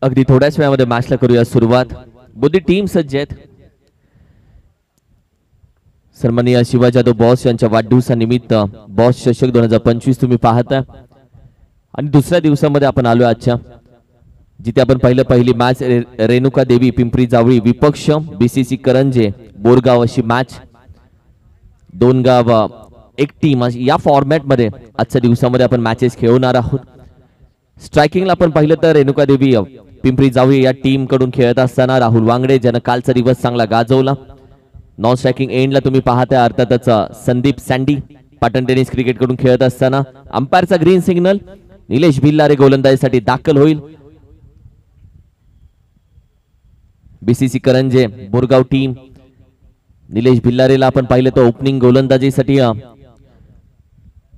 अगदी थोड्याच वेळामध्ये मॅचला करूया सुरुवात. दोन्ही टीम सज्ज आहेत. सन्माननीय शिवाजी जाधव बॉस यांच्या वाढदिवसानिमित्त बॉस चषक 2025 तुम्ही पाहता आणि दुसऱ्या दिवसामध्ये आपण आलो आजच्या, जिथे आपण पहिली मॅच रेणुका देवी पिंपरी जावळी विपक्ष बीसीसी करंजे बोरगाव अशी मॅच. दोन गाव एक टीम या फॉर्मॅट मध्ये आजच्या दिवसामध्ये आपण मॅचेस खेळवणार आहोत. स्ट्रायकिंगला आपण पाहिलं तर रेणुका देवी पिंपरी जावळी या टीम कडून खेळत असताना राहुल वांगडे ज्यानं कालचा दिवस चांगला गाजवला. नॉन स्ट्रायकिंग एंडला तुम्ही पाहताय अर्थातच Sandeep sandy Patan tennis cricket कडून खेळत असताना अंपायरचा ग्रीन सिग्नल. निलेश भिल्लारे गोलंदाजीसाठी दाखल होईल. बीसीसी करंजे बोरगाव टीम निलेश भिल्लारेला आपण पाहिलं तर ओपनिंग गोलंदाजीसाठी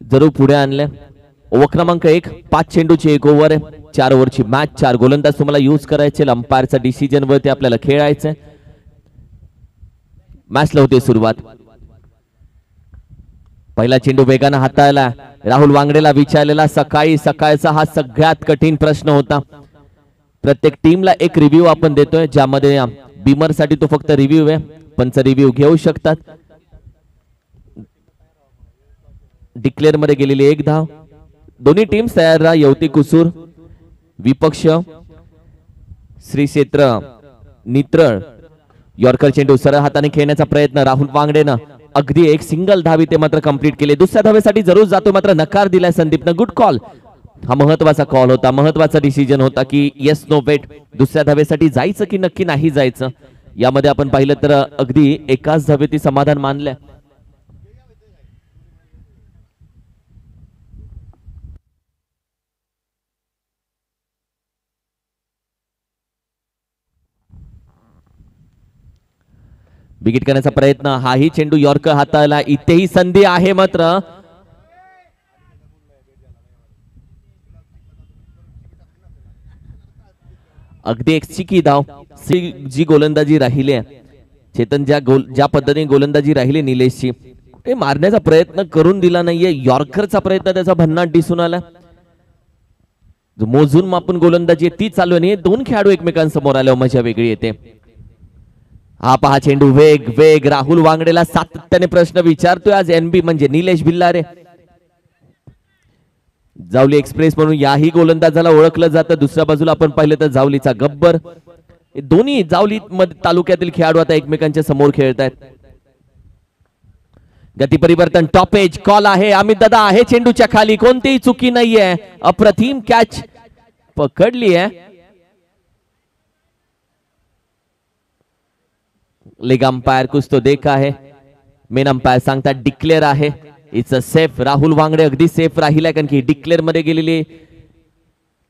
जरूर पुढे आणले. ओव्हर क्रमांक 1 5 चेंडूची 1 ओव्हर आहे. 4 ओव्हरची मॅच. 4 गोलंदाज तुम्हाला यूज करायचे. अंपायरचा डिसिजन वरती आपल्याला खेळायचं. मॅचला होते सुरुवात. पहिला चेंडू वेगाने हाताळला. राहुल वांगडेला विचारलेला सकाळचा हा सगळ्यात कठीण प्रश्न होता. प्रत्येक टीमला एक रिव्ह्यू आपण देतोय, ज्यामध्ये बीमर साठी तो फक्त रिव्ह्यू आहे. पंच रिव्ह्यू घेऊ शकतात. डिक्लेअर मध्ये गेलेली 1 धाव. दोन्ही टीम्स तयार राहा. यवती कुसूर विपक्ष श्री क्षेत्र नित्रळ. यॉर्कर चेंडू सरळ हाताने खेळण्याचा प्रयत्न राहुल वांगडेनं अगदी एक सिंगल धावी ते मात्र कंप्लीट केले. दुसऱ्या धावेसाठी जरूर जातो मात्र नकार दिलाय संदीपनं. Good call. हा महत्वाचा कॉल होता, महत्वाचा डिसिजन होता की येस नो वेट. दुसऱ्या धावेसाठी जायचं की नक्की नाही जायचं. यामध्ये आपण पाहिलं तर अगदी एकाच धावेती समाधान मानलंय. विकेट करण्याचा प्रयत्न. हाही चेंडू यॉर्कर हाताळला. इथेही संधी आहे मात्र अगदी एक चिकी धाव. जी गोलंदाजी राहिली आहे चेतन, ज्या पद्धतीने गोलंदाजी राहिली निलेशची, ते मारण्याचा प्रयत्न करून दिला नाहीये. यॉर्करचा प्रयत्न त्याचा भन्नाट दिसून आला. मोजून मापून गोलंदाजी ती चालू आहे. दोन खेळाडू एकमेकांसमोर आल्यावर मजा वेगळी येते. हा पहा चेंडू वेग. राहुल वांगडेला सातत्याने प्रश्न विचारतोय आज एनबी म्हणजे निलेश भिल्लारे. जावली एक्सप्रेस म्हणून याही गोलंदाजाला ओळखलं जातं. दुसऱ्या बाजूला आपण पाहिलं तर जावलीचा गब्बर. दोन्ही जावली तालुक्यातील खेळाडू आता एकमेकांच्या समोर खेळत आहेत. गती परिवर्तन टॉप एज कॉल आहे. अमित दादा आहे चेंडूच्या खाली. कोणतीही चुकी नाहीये. अप्रतिम कॅच पकडली आहे. लेग अंपायर कुछ तो देखा है. मेन अंपायर सांगतात डिक्लेअर आहे. It's a safe. Rahul Wangde अगदी सेफ राहिलाय कारण की डिक्लेअर मध्ये गेलेली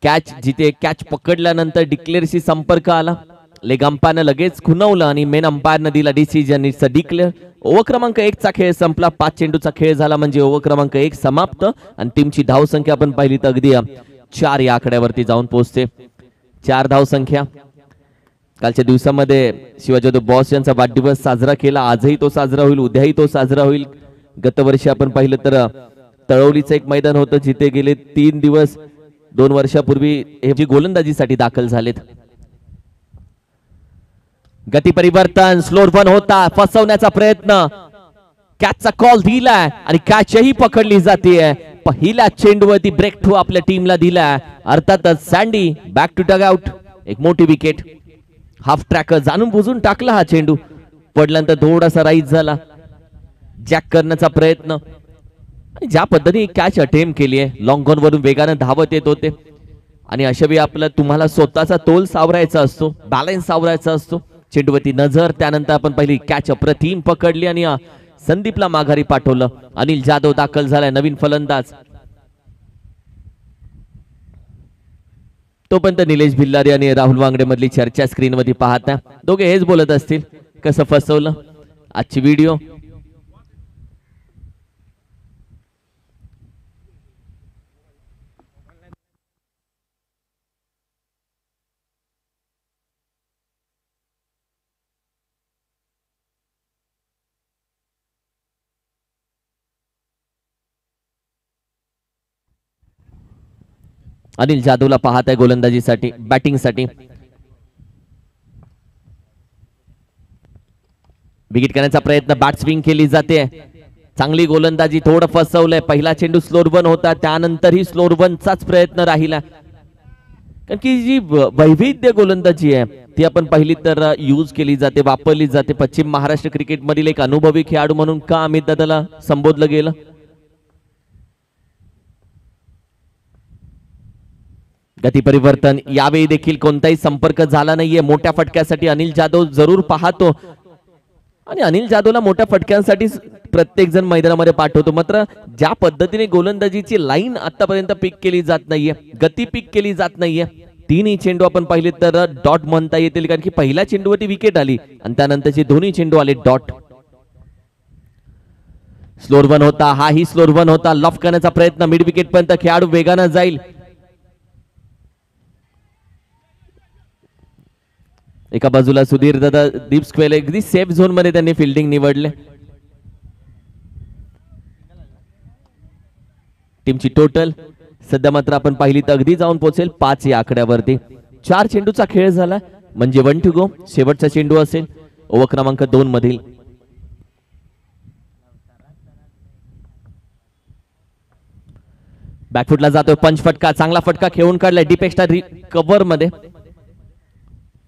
कॅच, जिथे कॅच पकडल्यानंतर डिक्लेअरशी संपर्क आला. लेग अंपायरनं लगेच खुणवलं आणि मेन अंपायरनं दिला decision. It's a declare. Over क्रमांक 1 चा खेळ संपला. 5 चेंडूचा खेळ झाला म्हणजे ओव्हर क्रमांक 1 समाप्त आणि टीमची धाव संख्या आपण पाहिली तर अगदी 4 या आकड्यावरती जाऊन पोहोचते. 4 धाव संख्या. कालच्या दिवसामध्ये शिवाजी जाधव बॉस यांचा वाढदिवस साजरा केला. आजही तो साजरा होईल, उद्याही तो साजरा होईल. गतवर्षी आपण पाहिलं तर तळवलीचं एक मैदान होतं जिथे गेले 3 दिवस 2 वर्षापूर्वी हे जी गोलंदाजीसाठी दाखल झालेत. गती परिवर्तन. स्लोअर वन होता. फसवण्याचा प्रयत्न. कॅचचा कॉल दिलाय आणि कॅचही पकडली जाते. पहिल्या चेंडूवरती ब्रेक थ्रू आपल्या टीमला दिलाय. अर्थातच Sandy back to dugout. एक मोठी विकेट. हाफ ट्रॅकर जाणून बुजून टाकला हा चेंडू. पडल्यानंतर थोडासा राईज झाला. जॅक करण्याचा प्रयत्न. ज्या पद्धतीने कॅच अटेम्प्ट केली आहे. लॉंग ऑन वरून वेगाने धावत येत होते आणि अशा वेळी आपला तुम्हाला स्वतःचा तोल सावरायचा असतो, बॅलन्स सावरायचा असतो. चेंडूवरती नजर. त्यानंतर आपण पहिली कॅच अप्रतिम पकडली आणि संदीपला माघारी पाठवलं. अनिल जाधव दाखल झालाय नवीन फलंदाज. तोपर्यंत निलेश भिल्लारे आणि राहुल वांगडे मधली चर्चा स्क्रीन मध्ये पाहता. दोघे हेच बोलत असतील कसं फसवलं. आजची व्हिडिओ अनिल जाधवला पाहत आहे गोलंदाजीसाठी, बॅटिंगसाठी. विकेट करण्याचा प्रयत्न, बॅट स्विंग केली जाते. चांगली गोलंदाजी, थोडं फसवलंय. पहिला चेंडू स्लोअर वन होता, त्यानंतरही स्लोअर वनचाच प्रयत्न राहिला. कारण की जी वैविध्य गोलंदाजी आहे ती आपण पहिली तर यूज केली जाते, वापरली जाते. पश्चिम महाराष्ट्र क्रिकेट मधील एक अनुभवी खेळाडू म्हणून का अमित दादाला संबोधलं गेलं? गती परिवर्तन, यावेळी देखील कोणताही संपर्क झाला नाहीये. मोठ्या फटक्यासाठी अनिल जाधव जरूर पाहतो आणि अनिल जाधवला मोठ्या फटक्यांसाठी प्रत्येक जण मैदानामध्ये पाठवतो. मात्र ज्या पद्धतीने गोलंदाजीची लाईन आतापर्यंत पिक केली जात नाहीये, गती पिक केली जात नाहीये. तीनही चेंडू आपण पाहिले तर डॉट म्हणता येतील, कारण की पहिल्या चेंडूवरती विकेट आली आणि त्यानंतरचे दोन्ही चेंडू आले डॉट. स्लोअर वन होता, हाही स्लोअर वन होता. लॉफ करण्याचा प्रयत्न, मिड विकेट पर्यंत खेळाडू वेगानं जाईल. एका बाजूला सुधीर दादा दीप स्क्वेअर, अगदी सेफ झोन मध्ये त्यांनी फिल्डिंग निवडले. टीमची टोटल सध्या मात्र आपण पाहिली तर अगदी जाऊन पोहोचेल 5 या आकड्यावरती. 4 चेंडूचा खेळ झाला म्हणजे 1 to go. शेवटचा चेंडू असेल ओव्हर क्रमांक 2 मधील. बॅकफुटला जातोय, पंच फटका, चांगला फटका खेळून काढलाय डीप एक्स्ट्रा कव्हर मध्ये.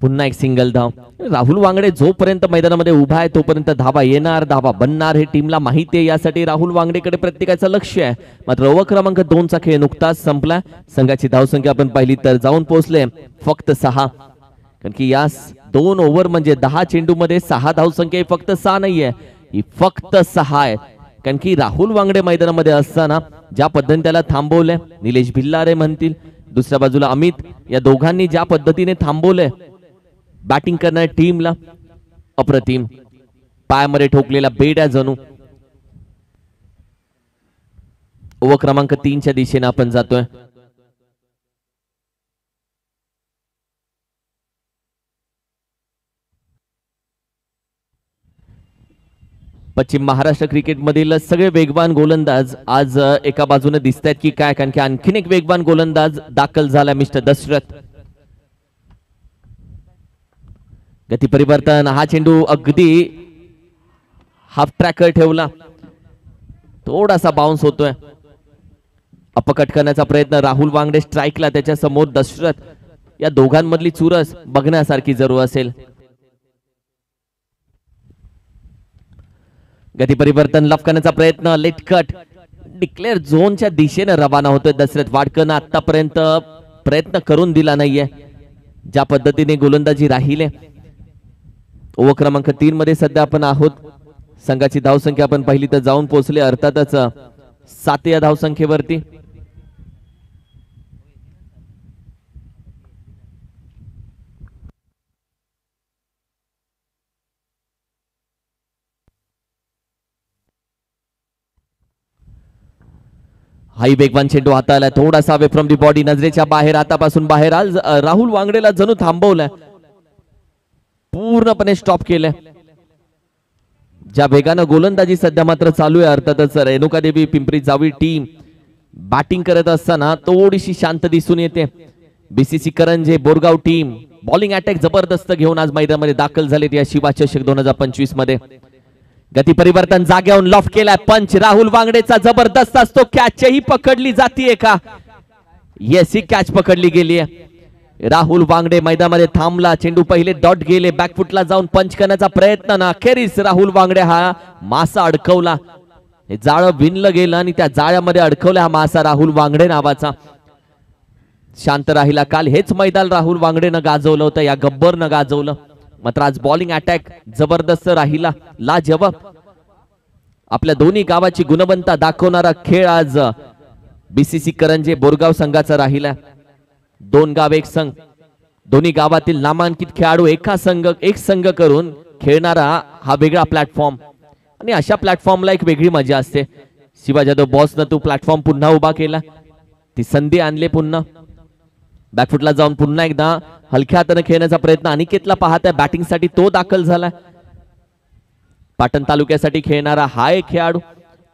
पुन्हा एक सिंगल धाव. राहुल वांगडे जोपर्यंत मैदानामध्ये उभा आहे तोपर्यंत धावा येणार, धावा बनणार हे टीमला माहिती आहे. यासाठी राहुल वांगडेकडे प्रत्येकाचं लक्ष आहे. मात्र ओव्हर क्रमांक 2 चा खेळ नुकताच संपला. संघाची धावसंख्या आपण पाहिली तर जाऊन पोहोचले फक्त 6. कारण की या 2 ओव्हर म्हणजे 10 चेंडू मध्ये 6 धावसंख्या, फक्त 6 नाहीये, ही फक्त 6 आहे. कारण की राहुल वांगडे मैदानामध्ये असताना ज्या पद्धतीने त्याला थांबवलंय, निलेश भिल्लारे म्हणतील, दुसऱ्या बाजूला अमित, या दोघांनी ज्या पद्धतीने थांबवलंय बॅटिंग करणाऱ्या टीमला, अप्रतिम. पायामध्ये ठोकलेला बेड आहे जणू. ओव्हर क्रमांक 3 च्या दिशेने आपण जातोय. पश्चिम महाराष्ट्र क्रिकेट मधील सगळे वेगवान गोलंदाज आज एका बाजूने दिसत आहेत की काय? कारण की आणखीन एक वेगवान गोलंदाज दाखल झाला, मिस्टर दशरथ. गती परिवर्तन, हा चेंडू अगदी हाफ ट्रॅकर ठेवला, थोडासा बाउन्स होतोय. अपकट करण्याचा प्रयत्न, राहुल वांगडे स्ट्राईकला, त्याच्या समोर दशरथ. या दोघांमधली चुरस बघण्यासारखी जरूर असेल. गती परिवर्तन, लफ करण्याचा प्रयत्न, लेट कट, डिक्लेअर झोनच्या दिशेने रवाना होतोय दशरथ. वाडकरनं आतापर्यंत प्रयत्न करून दिला नाहीये. ज्या पद्धतीने गोलंदाजी राहिले. ओव्हर क्रमांक 3 मध्ये सध्या आपण आहोत. संघाची धावसंख्या आपण पाहिली तर जाऊन पोहोचले अर्थातच 7 या धावसंख्येवरती. हाई वेगवान चेंडू हाताला, थोडासा अवे फ्रॉम दी बॉडी, नजरेच्या बाहेर, हातापासून बाहेर. आज राहुल वांगडेला जणू थांबवलंय, पूर्णपणे स्टॉप केलंय. ज्या वेगानं गोलंदाजी सध्या मात्र चालू आहे अर्थातच रेणुका देवी पिंपरी जावी टीम बॅटिंग करत असताना थोडीशी शांत दिसून येते. BCC Karanje Borgaon team bowling attack जबरदस्त घेऊन आज मैदानामध्ये दाखल झालेत या शिवा चषक 2025 मध्ये. गती परिवर्तन, जाग्यावरून लॉफ केलाय पंच. राहुल वांगडेचा जबरदस्त असतो, कॅचही पकडली जातीये का? येस, ही कॅच पकडली गेली आहे. राहुल वांगडे मैदानामध्ये थांबला, चेंडू पहिले डॉट गेले, बॅकफुटला जाऊन पंच करण्याचा प्रयत्न ना, अखेरीस राहुल वांगडे हा मासा अडकवला. हे जाळं विणलं गेलं आणि त्या जाळ्यामध्ये अडकवला हा मासा राहुल वांगडे नावाचा. शांत राहिला. काल हेच मैदान राहुल वांगडेनं गाजवलं होतं, या गब्बरनं गाजवलं. मात्र आज बॉलिंग अटॅक जबरदस्त राहिला, लाजवाब. आपल्या दोन्ही गावाची गुणवत्ता दाखवणारा खेळ आज बीसीसी करंजे बोरगाव संघाचा राहिला. 2 गाव एक संघ, दोन्ही गावातील नामांकित खेळाडू एक संघ करून खेळणारा हा वेगळा प्लॅटफॉर्म. आणि अशा प्लॅटफॉर्मला एक वेगळी मजा असते. शिवा जाधव बॉसनं तो प्लॅटफॉर्म पुन्हा उभा केला, ती संधी आणली पुन्हा. बॅकफुटला जाऊन पुन्हा एकदा हलक्या हाताने खेळण्याचा प्रयत्न. अनिकेतला पाहताय बॅटिंगसाठी, तो दाखल झाला. पाटण तालुक्यासाठी खेळणारा हा एक खेळाडू.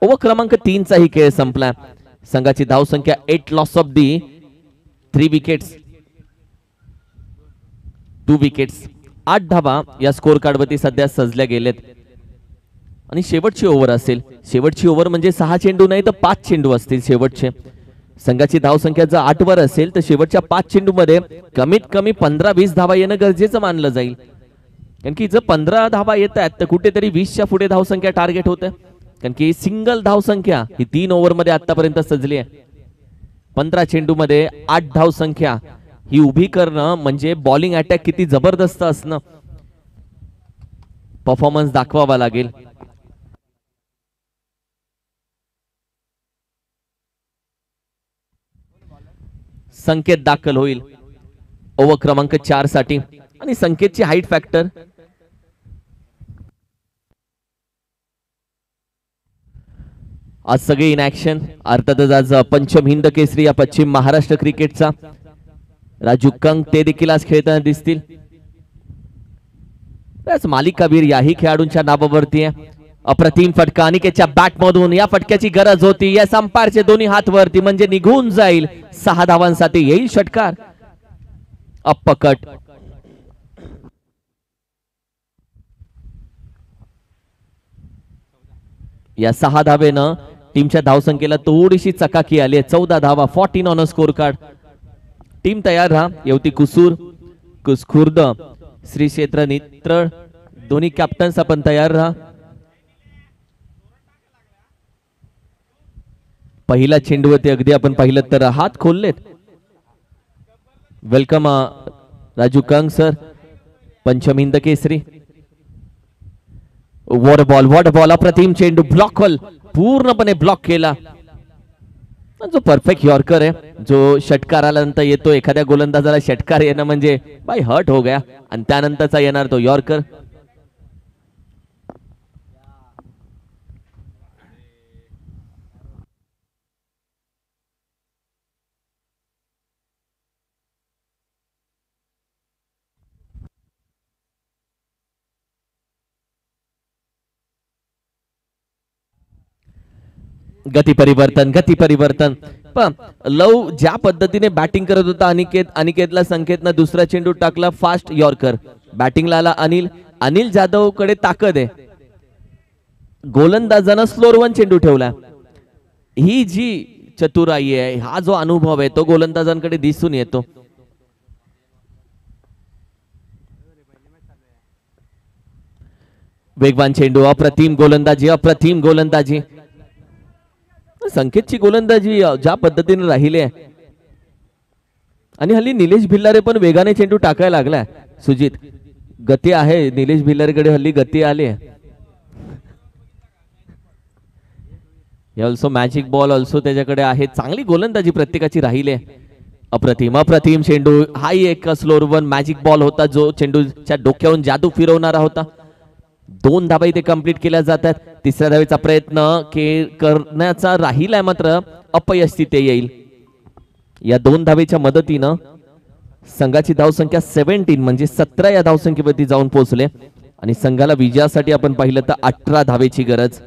ओव्हर क्रमांक 3 चा ही खेळ संपला. संघाची धावसंख्या 8 loss of the 3 wickets, 2 wickets, 8 धावा या स्कोर कार्ड वरती सध्या सजल्या गेलेत. आणि शेवटची ओव्हर असेल, शेवटची ओव्हर म्हणजे 6 चेंडू नाही तर 5 चेंडू असतील शेवटचे. संघाची धावसंख्या जर 8 वर असेल तर शेवटच्या 5 चेंडू मध्ये कमीत कमी 15-20 धावा येणं गरजेचं मानलं जाईल. कारण की जर 15 धावा येत आहेत तर कुठेतरी 20च्या पुढे धावसंख्या टार्गेट होते. कारण की सिंगल धावसंख्या ही 3 ओव्हर मध्ये आतापर्यंत सजली आहे. 15 चेंडू मध्ये 8 धावसंख्या ही उभी करणं म्हणजे बॉलिंग अटॅक किती जबरदस्त असणं, परफॉर्मन्स दाखवावा लागेल. संकेत दाखल होईल ओव्हर क्रमांक 4 साठी. आणि संकेतची हाईट फॅक्टर आज सगळे इन ऍक्शन. अर्थातच आज पंचम हिंद केसरी या पश्चिम महाराष्ट्र क्रिकेटचा राजू कंग ते देखील आज खेळताना दिसतील. मालिक कबीर याही खेळाडूंच्या नावावरती आहे. अप्रतिम फटका अनिकेतच्या बॅट मधून, या फटक्याची गरज होती. या अंपायरचे दोन्ही हात वरती म्हणजे निघून जाईल. 6 धावांसाठी येईल षटकार. अपकट या 6 धावेनं टीमच्या धावसंख्येला थोडीशी चकाकी आली आहे. 14 धावा, 14 on a score card. Team तयार राहा. येवती कुसूर, कुसखुर्द, श्री क्षेत्र नित्रळ दोन्ही कॅप्टन्स आपण तयार राहा. पहिला चेंडूवरती अगदी आपण पाहिलं तर हात खोललेत. वेलकम राजू कंग sir, Pancham Hind Kesari. What ball अप्रतिम चेंडू, ब्लॉक होल पूर्णपणे ब्लॉक केला. जो परफेक्ट यॉर्कर आहे, जो षटकार आल्यानंतर येतो. एखाद्या गोलंदाजाला षटकार येणं म्हणजे बाय हर्ट हो गया, आणि त्यानंतरचा येणार तो यॉर्कर. गती परिवर्तन. पण लव ज्या पद्धतीने बॅटिंग करत होता अनिकेतला संकेतनं दुसरा चेंडू टाकला. फास्ट यॉर्कर बॅटिंगला आला अनिल जाधव कडे ताकद आहे. गोलंदाजानं स्लोअर 1 चेंडू ठेवला. ही जी चतुराई आहे, हा जो अनुभव आहे तो गोलंदाजांकडे दिसून येतो. वेगवान चेंडू, अप्रतिम गोलंदाजी. संकेतची गोलंदाजी ज्या पद्धतीने राहिली आहे, आणि हल्ली निलेश भिल्लारे पण वेगाने चेंडू टाकायला लागलाय. सुजित, गती आहे निलेश भिल्लारेकडे, हल्ली गती आली आहे. ऑल्सो मॅजिक बॉल ऑल्सो त्याच्याकडे आहे. चांगली गोलंदाजी प्रत्येकाची राहिली आहे. अप्रतिम चेंडू, हाही एक स्लोअर 1 मॅजिक बॉल होता जो चेंडूच्या डोक्यावरून जादू फिरवणारा होता. 2 धावा इथे कंप्लीट केल्या जातात. तिसऱ्या धावेचा प्रयत्न करण्याचा राहिलाय, मात्र अपयश तिथे येईल. या 2 धावेच्या मदतीनं संघाची धावसंख्या 17 म्हणजे 17 या धावसंख्येवरती जाऊन पोहोचले. आणि संघाला विजयासाठी आपण पाहिलं तर 18 धावेची गरज.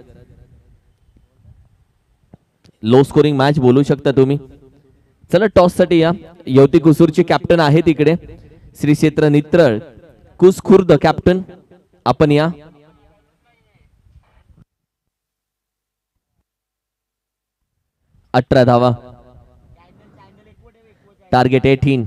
लो स्कोरिंग मॅच बोलू शकता तुम्ही. चला टॉस साठी या. येवती कुसूरचे कॅप्टन आहे तिकडे श्री क्षेत्र नित्रळ, कुसखुर्द कॅप्टन आपण या. अठरा धावा, टार्गेट 18.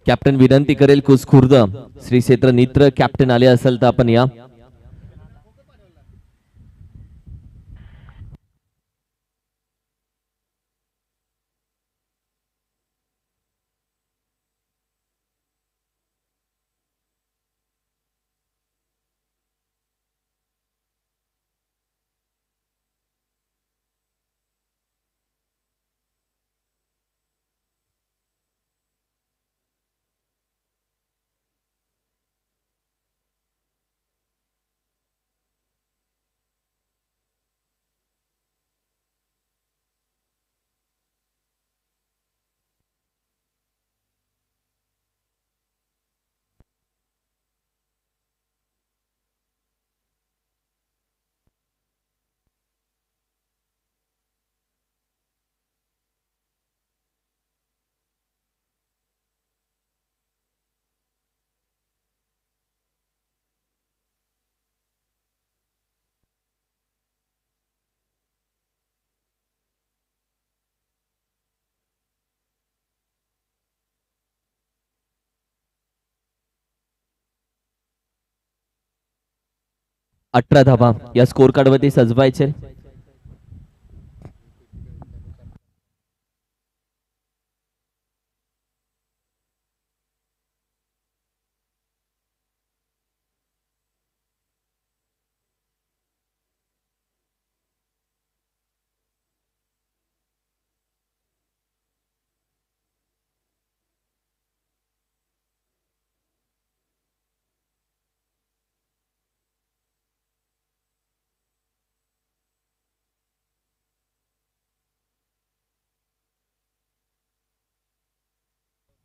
कॅप्टन विनंती करेल कुसखुर्द श्री क्षेत्र नित्र कॅप्टन आले असेल तर आपण या. 18 धावा या स्कोर कार्ड वरती सजवायचे.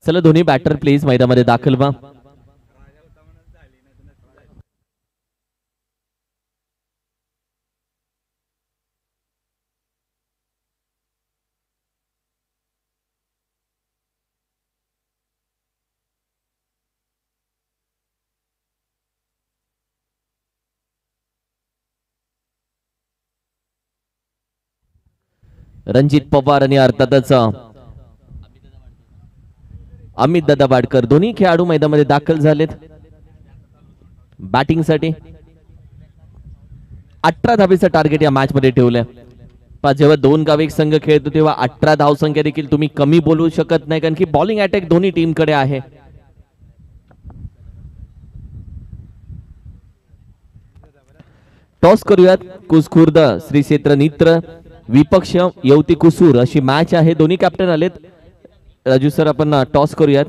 चला दोन्ही बॅटर प्लीज मैदानामध्ये दाखल व्हा. रणजित पवार आणि अर्थातच अमित दादा वाडकर दोन्ही खेळाडू मैदानामध्ये दाखल झालेत बॅटिंग साठी. 18 धावेचं टार्गेट या मॅच मध्ये ठेवलंय. जेव्हा दोन गावे एक संघ खेळतो तेव्हा 18 धावसंख्या देखील तुम्ही कमी बोलू शकत नाही, कारण की बॉलिंग अटॅक दोन्ही टीम कडे आहे. टॉस करूयात. कुसखुर्द श्री क्षेत्र नित्र विपक्ष येवती कुसूर अशी मॅच आहे. दोन्ही कॅप्टन आलेत. राजू सर आपण टॉस करूयात.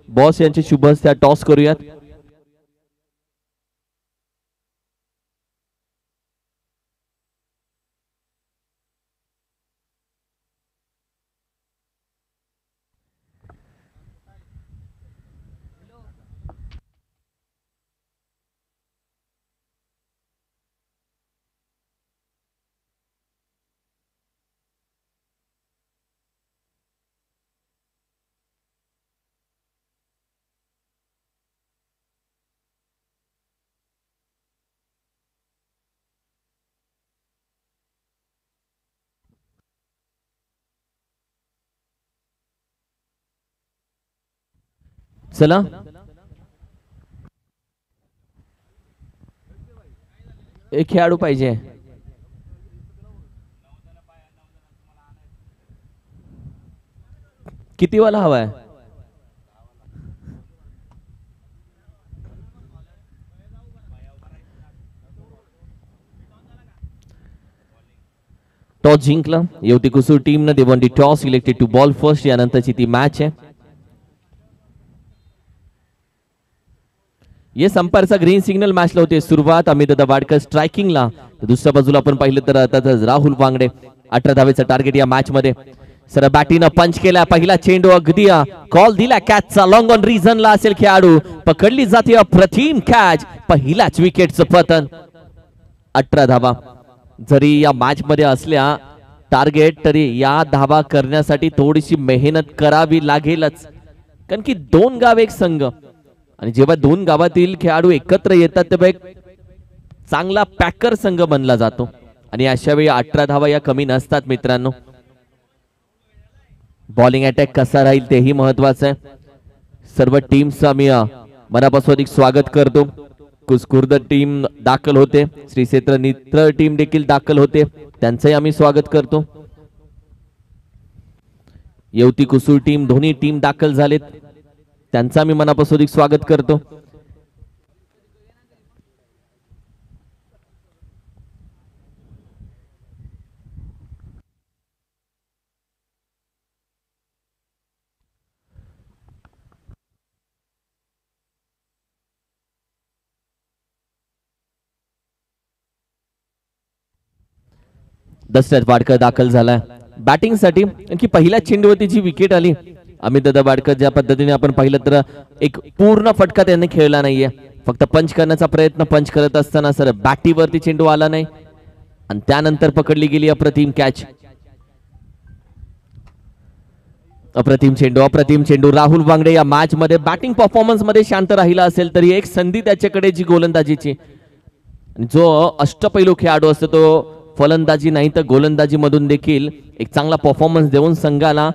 बॉस यांचे शुभ हस्ते टॉस करूयात. चला एक खेळाडू पाहिजे. किती वाला हवाय? टॉस जिंकला येवती कुसूर टीम ने. They won the toss, elected to bowl first. यानंतरची ती मॅच आहे. ये संपारचा ग्रीन सिग्नल मॅचला होते सुरुवात. अमित दादा वाडकर स्ट्रायकिंगला, तर दुसऱ्या बाजूला आपण पाहिलं तर आता राहुल वांगडे. 18 धावेचं टार्गेट या मॅच मध्ये. सर बॅटीनं पंच केला. पहिला चेंडू अगदी कॉल दिला कॅचचा. लॉंग ऑन रिझनला असेल खेळाडू. पकडली जाते अप्रतिम कॅच. पहिल्याच विकेटचं पतन. 18 धावा जरी या मॅच मध्ये असल्या टार्गेट, तरी या धावा करण्यासाठी थोडीशी मेहनत करावी लागेलच, कारण की दोन गाव एक संघ, आणि जेव्हा दोन गावातील खेळाडू एकत्र येतात तेव्हा एक चांगला पॅकर संघ बनला जातो. आणि अशा वेळी 18 धावा या कमी नसतात मित्रांनो. बॉलिंग अटॅक कसा राहील तेही महत्वाचं आहे. सर्व टीमचं आम्ही मनापासून स्वागत करतो. कुसखुर्द टीम दाखल होते, श्री क्षेत्र नित्र टीम देखील दाखल होते, त्यांचंही आम्ही स्वागत करतो. येवती कुसूर टीम दोन्ही टीम दाखल झालेत, त्यांचा मी मनापासून स्वागत करतो. दशरथ वाडकर दाखल झालाय बॅटिंग साठी. आणखी पहिल्या चेंडूवरती जी विकेट आली, अमित दादा वाडकर ज्या पद्धतीने आपण पाहिलं तर एक पूर्ण फटका त्यांनी खेळला नाहीये, फक्त पंच करण्याचा प्रयत्न पंच करत असताना सर बॅटीवरती चेंडू आला नाही आणि त्यानंतर पकडली गेली अप्रतिम कॅच. अप्रतिम चेंडू. राहुल वांगडे या मॅच मध्ये बॅटिंग परफॉर्मन्स मध्ये शांत राहिला असेल तरी एक संधी त्याच्याकडे जी गोलंदाजीची, जो अष्टपैलू खेळाडू असतो तो फलंदाजी नाही तर गोलंदाजी मधून देखील एक चांगला परफॉर्मन्स देऊन संघाला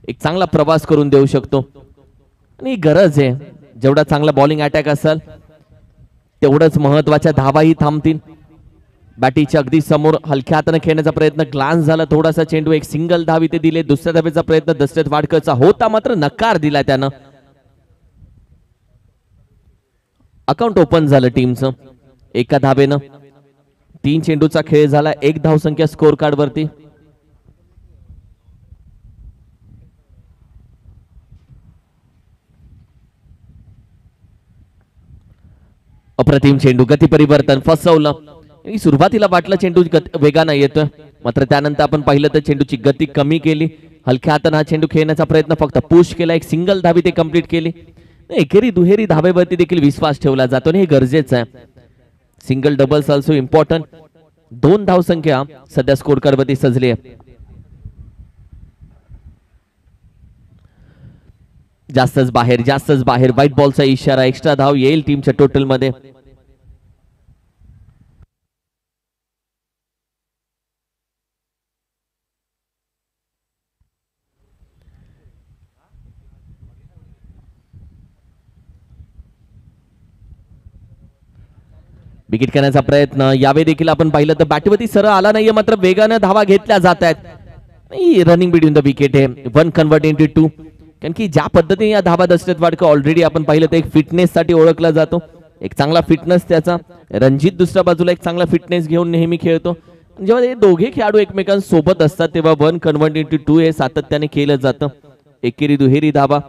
एक चांगला प्रवास करून देऊ शकतो. आणि गरज आहे, जेवढा चांगला बॉलिंग अटॅक असेल तेवढंच महत्वाच्या धावाही थांबतील. बॅटीच्या अगदी समोर हलक्या हाताने खेळण्याचा प्रयत्न, ग्लान्स झाला थोडासा चेंडू, एक सिंगल धाव इथे दिले. दुसऱ्या धावेचा प्रयत्न दशरथ वाडकरचा होता मात्र नकार दिला त्यानं. अकाउंट ओपन झालं टीमचं एका धावेनं. 3 चेंडूचा खेळ झाला, 1 धावसंख्या स्कोर कार्ड वरती. अप्रतिम चेंडू, गती परिवर्तन फसवलं. सुरुवातीला वाटलं चेंडू वेगानं येतोय, मात्र त्यानंतर आपण पाहिलं तर चेंडूची गती कमी केली. हलक्या हाताने हा चेंडू खेळण्याचा प्रयत्न, फक्त पुश केला. एक सिंगल धावी ते कंप्लीट केली. एकेरी दुहेरी धावेवरती देखील विश्वास ठेवला जातो आणि हे गरजेचं आहे. Single doubles also important. 2 धावसंख्या सध्या स्कोर कार्ड वरती सजली आहे. जास्तच बाहेर व्हाईट बॉलचा इशारा. एक्स्ट्रा धाव येईल टीमच्या टोटल मध्ये. विकेट करण्याचा प्रयत्न यावेळी देखील आपण पाहिलं तर बॅटवरती सरळ आला नाहीये, मात्र वेगानं धावा घेतल्या जात आहेत. रनिंग बिटवीन द विकेट आहे. 1 कन्वर्ट इंटू 2. कारण की ज्या पद्धतीने या धावा दशरथ वाडकर ऑलरेडी आपण पाहिलं तर एक फिटनेस साठी ओळखला जातो. एक चांगला फिटनेस त्याचा. रणजित दुसऱ्या बाजूला एक चांगला फिटनेस घेऊन नेहमी खेळतो. जेव्हा हे दोघे खेळाडू एकमेकांसोबत असतात तेव्हा 1 कन्वर्ट इंटू 2 हे सातत्याने केलं जातं. एकेरी दुहेरी धावा.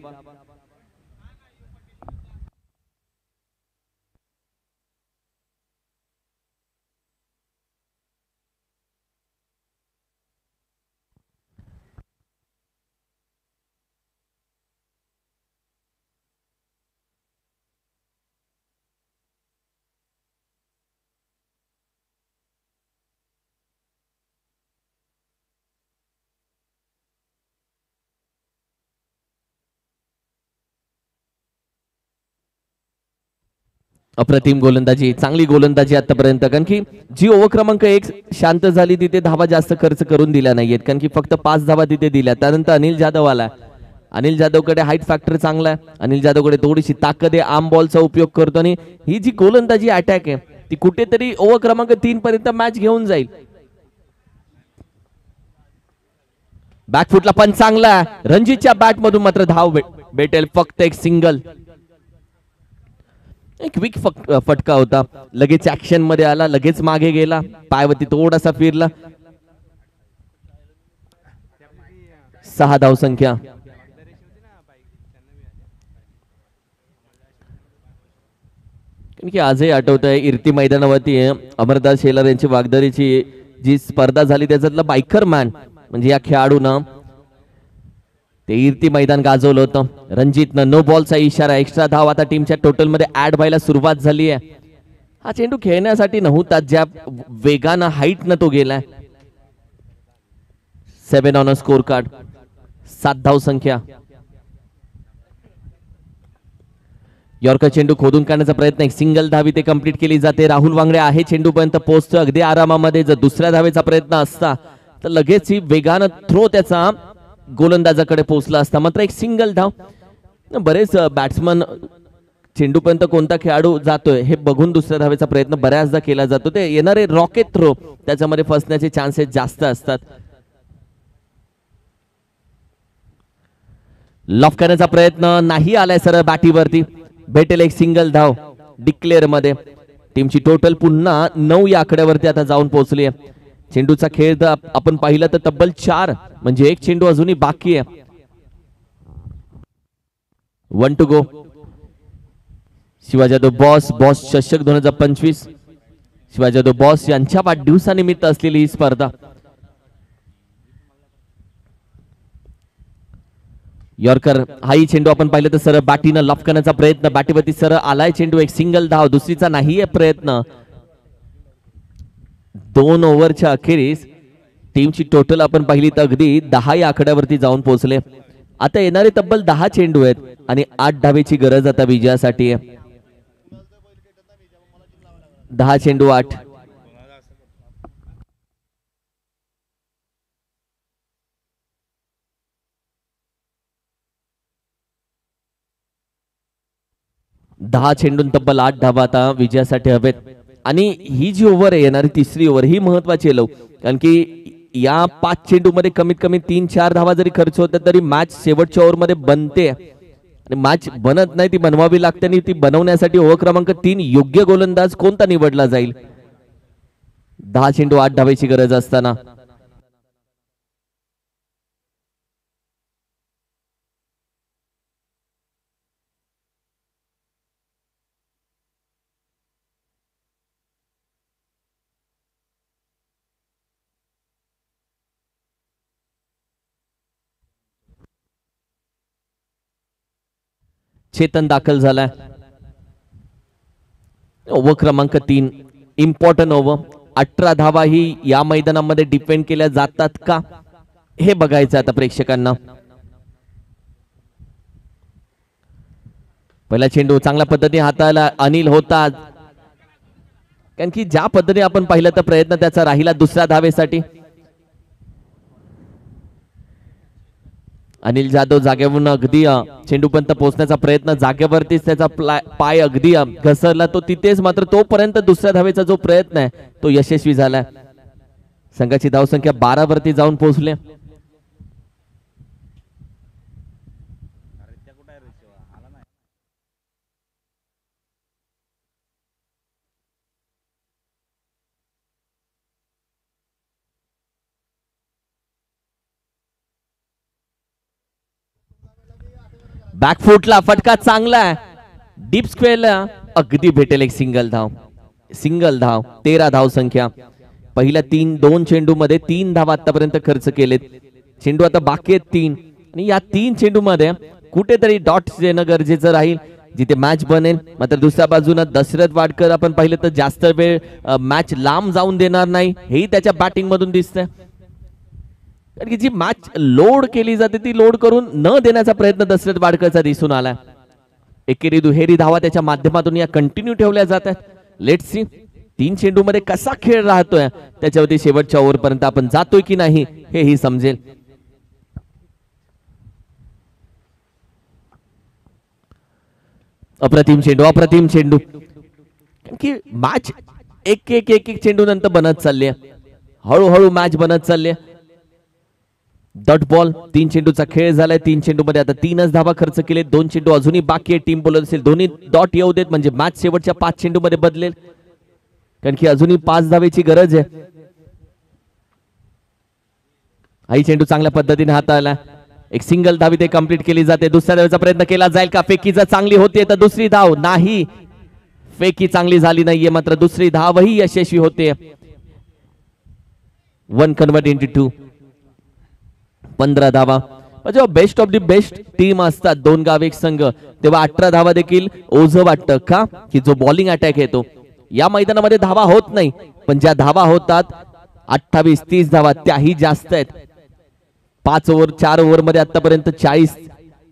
अप्रतिम गोलंदाजी, चांगली गोलंदाजी आतापर्यंत. कारण की जी ओव्हर क्रमांक 1 शांत झाली तिथे धावा जास्त खर्च करून दिल्या नाहीयेत. कारण की फक्त 5 धावा तिथे दिल्या. त्यानंतर अनिल जाधव आला. अनिल जाधवकडे हाईट फॅक्टर चांगला आहे. अनिल जाधवकडे थोडीशी ताकद आहे. आर्म बॉलचा उपयोग करतो आणि ही जी गोलंदाजी अटॅक आहे ती कुठेतरी ओव्हर क्रमांक 3 पर्यंत मॅच घेऊन जाईल. बॅकफुटला पण चांगला आहे. रणजितच्या बॅट मधून मात्र धाव भेटेल फक्त एक सिंगल. एक क्विक फटका होता. लगेच ऍक्शन मध्ये आला, लगेच मागे गेला, पायवरती थोडासा फिरला. 6 धाव संख्या. की आजही आठवत आहे इर्ती मैदानावरती अमरदास शेलार यांची वागदरीची जी स्पर्धा झाली त्याच्यातलं बायकर मॅन म्हणजे या खेळाडूनं ते इर्ती मैदान गाजवलं होतं. रणजितनं नो बॉलचा इशारा. एक्स्ट्रा धाव आता टीमच्या टोटल मध्ये ऍड व्हायला सुरुवात झाली आहे. हा चेंडू खेळण्यासाठी नव्हता, ज्या वेगानं हाईट न तो गेलाय. 7 ऑन अ स्कोर कार्ड. 7 धाव संख्या. यॉर्कर चेंडू खोदून काढण्याचा प्रयत्न, एक सिंगल धावी ते कंप्लीट केली जाते. राहुल वांगडे आहे चेंडू पर्यंत पोहोचतो अगदी आरामामध्ये. जर दुसऱ्या धावेचा प्रयत्न असता तर लगेच ही वेगानं थ्रो त्याचा गोलंदाजाकडे पोहोचला असता, मात्र एक सिंगल धाव. बरेच बॅट्समन चेंडू पर्यंत कोणता खेळाडू जातोय हे बघून दुसऱ्या धावेचा प्रयत्न बऱ्याचदा केला जातो. ते येणारे रॉकेट थ्रो त्याच्यामध्ये फसण्याचे चान्सेस जास्त असतात. लॉफ करण्याचा प्रयत्न नाही आलाय सरळ बॅटीवरती. भेटेल एक सिंगल धाव डिक्लेअर मध्ये. टीमची टोटल पुन्हा 9 या आकड्यावरती आता जाऊन पोहोचली आहे. चेंडूचा खेळ जर आपण पाहिलं तर तब्बल 4 म्हणजे एक चेंडू अजूनही बाकी आहे. 1 to go. Shivaji Jadhav boss चषक 2025 शिवाजी जाधव बॉस यांच्या वाढदिवसानिमित्त असलेली ही स्पर्धा. यॉर्कर हाही चेंडू आपण पाहिलं तर सरळ बॅटीनं लॉफ करण्याचा प्रयत्न. बॅटीवरती सरळ आलाय चेंडू, एक सिंगल धाव. दुसरीचा नाहीये प्रयत्न. 2 ओव्हरच्या अखेरीस टीमची टोटल आपण पाहिली तर अगदी 10 या आकड्यावरती जाऊन पोहोचले. आता येणारे तब्बल 10 चेंडू आहेत आणि 8 धावेची गरज आता विजयासाठी आहे. 10 चेंडू 8. 10 चेंडून तब्बल 8 धावा आता विजयासाठी हवेत. आणि ही जी ओव्हर आहे, येणारी तिसरी ओव्हर, ही महत्वाची आहे लव, कारण की या 5 चेंडू मध्ये कमीत कमी 3-4 धावा जरी खर्च होतात तरी मॅच शेवटच्या ओव्हर मध्ये बनते. आणि मॅच बनत नाही, ती बनवावी लागते. आणि ती बनवण्यासाठी ओव्हर क्रमांक 3 योग्य गोलंदाज कोणता निवडला जाईल. 10 चेंडू 8 धावेची गरज असताना चेतन दाखल झालाय. ओव्हर क्रमांक 3 इम्पॉर्टंट ओव्हर. 18 धावा ही या मैदानामध्ये डिपेंड केल्या जातात का, हे बघायचं आता प्रेक्षकांना. पहिला चेंडू चांगल्या पद्धतीने हाताळला अनिल होता, कारण की ज्या पद्धतीने आपण पाहिलं तर प्रयत्न त्याचा राहिला दुसऱ्या धावेसाठी. अनिल जाधव जागेवरून अगदी चेंडूपर्यंत पोहोचण्याचा प्रयत्न, जागेवरतीच त्याचा पाय अगदी घसरला तो तिथेच. मात्र तोपर्यंत दुसऱ्या धावेचा जो प्रयत्न आहे तो यशस्वी झालाय. संघाची धावसंख्या 12 वरती जाऊन पोहोचले. बॅकफुटला फटका चांगला आहे, डीप स्क्वेअरला अगदी भेटेल एक सिंगल धाव. 13 धाव संख्या. पहिल्या 2 चेंडू मध्ये 3 धावा आतापर्यंत खर्च केलेत. चेंडू आता बाकी आहेत 3, आणि या 3 चेंडू मध्ये कुठेतरी डॉट्स देणं गरजेचं राहील जिथे मॅच बनेल. मात्र दुसऱ्या बाजूने दशरथ वाडकर आपण पाहिलं तर जास्त वेळ मॅच लांब जाऊन देणार नाही, हेही त्याच्या बॅटिंग मधून दिसतंय. कारण की जी मॅच लोड केली जाते ती लोड करून न देण्याचा प्रयत्न दशरथ वाडकरचा दिसून आलाय. एकेरी दुहेरी धावा त्याच्या माध्यमातून या कंटिन्यू ठेवल्या जातात. लेट्स सी 3 चेंडू मध्ये कसा खेळ राहतोय, त्याच्यावरती शेवटच्या ओव्हर पर्यंत आपण जातोय की नाही हेही समजेल. अप्रतिम चेंडू, की मॅच एक चेंडू नंतर बनत चालली आहे, हळूहळू मॅच बनत चालली आहे. Dot ball. 3 चेंडूचा खेळ झालाय. 3 चेंडू मध्ये आता 3च धावा खर्च केले. 2 चेंडू अजूनही बाकी आहे. टीम बॉलर असेल दोन्ही डॉट येऊ देत म्हणजे मॅच शेवटच्या 5 चेंडू मध्ये बदलेल, कारण की अजूनही 5 धावेची गरज आहे. हाही चेंडू चांगल्या पद्धतीने हाताळला. एक सिंगल धावी ते कंप्लीट केली जाते. दुसऱ्या धावेचा प्रयत्न केला जाईल का, फेकी जर चांगली होते तर दुसरी धाव नाही, फेकी चांगली झाली नाहीये, मात्र दुसरी धावही यशस्वी होते. 1 कन्वर्ट इंटू 2. 15 धावा. जेव्हा best of the best team असतात, 2 गाव एक संघ, तेव्हा 18 धावा देखील ओझं वाटतं का, की जो बॉलिंग अटॅक येतो या मैदानामध्ये धावा होत नाही, पण ज्या धावा होतात 28-30 धावा त्याही जास्त आहेत. 5 ओव्हर 4 ओव्हर मध्ये आतापर्यंत 40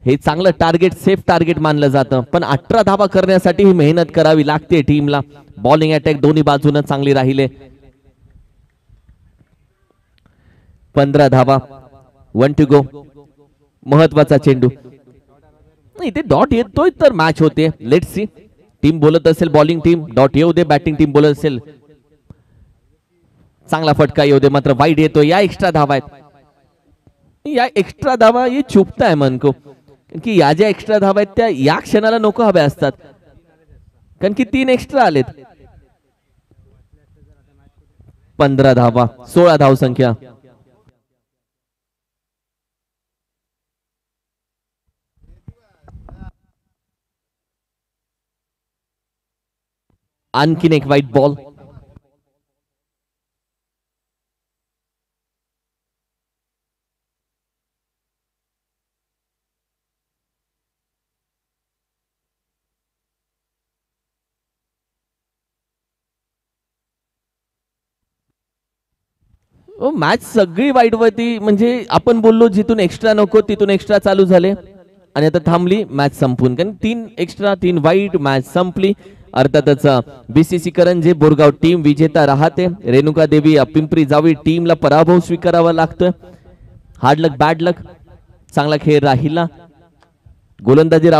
हे चांगलं टार्गेट, सेफ टार्गेट मानलं जातं. पण 18 धावा करण्यासाठी ही मेहनत करावी लागते टीमला. बॉलिंग अटॅक दोन्ही बाजूने चांगली राहिले. 15 धावा. 1 टू गो. महत्वाचा चेंडू. इथे डॉट येतोय तर मॅच होते. Let's see. टीम बोलत असेल, बॉलिंग टीम डॉट येऊ दे, बॅटिंग टीम बोलत असेल चांगला फटका येऊ दे, मात्र वाईड येतो. या एक्स्ट्रा धावा आहेत, या एक्स्ट्रा धावा ये चुपताय मन को, की या ज्या एक्स्ट्रा धावा आहेत त्या या क्षणाला नको हव्या असतात, कारण की 3 एक्स्ट्रा आलेत. 15 धावा. 16 धाव संख्या. आणखीन एक वाईट बॉल. मॅच सगळी वाईट वरती, म्हणजे आपण बोललो जिथून एक्स्ट्रा नको तिथून एक्स्ट्रा चालू झाले आणि आता थांबली मॅच संपून, कारण 3 एक्स्ट्रा 3 वाईट, मॅच संपली. अर्थातच बीसीसी करंजे बोरगाव टीम विजेता राहते. रेणुका देवी पिंपरी जावी टीमला पराभव स्वीकारावा लागतोय. हार्ड लक बॅड लक. चांगला खेळ राहिला. गोलंदाजी